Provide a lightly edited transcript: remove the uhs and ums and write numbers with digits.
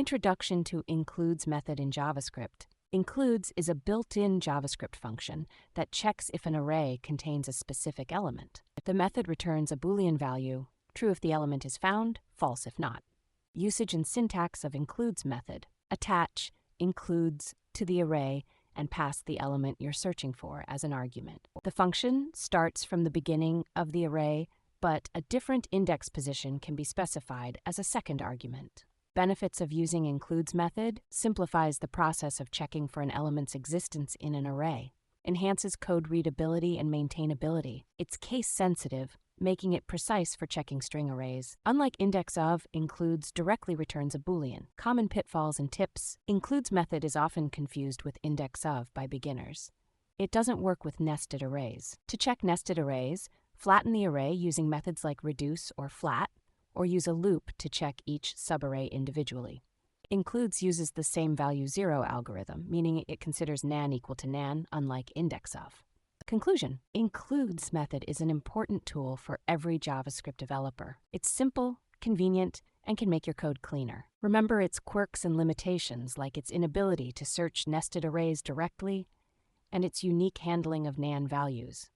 Introduction to Includes method in JavaScript. Includes is a built-in JavaScript function that checks if an array contains a specific element. The method returns a Boolean value, true if the element is found, false if not. Usage and syntax of Includes method. Attach includes to the array and pass the element you're searching for as an argument. The function starts from the beginning of the array, but a different index position can be specified as a second argument. Benefits of using Includes method: simplifies the process of checking for an element's existence in an array, enhances code readability and maintainability. It's case-sensitive, making it precise for checking string arrays. Unlike index of, Includes directly returns a Boolean. Common pitfalls and tips: Includes method is often confused with index of by beginners. It doesn't work with nested arrays. To check nested arrays, flatten the array using methods like reduce or flat, or use a loop to check each subarray individually. Includes uses the same value 0 algorithm, meaning it considers nan equal to nan, unlike index of. Conclusion: Includes method is an important tool for every JavaScript developer. It's simple, convenient, and can make your code cleaner. Remember its quirks and limitations, like its inability to search nested arrays directly and its unique handling of nan values.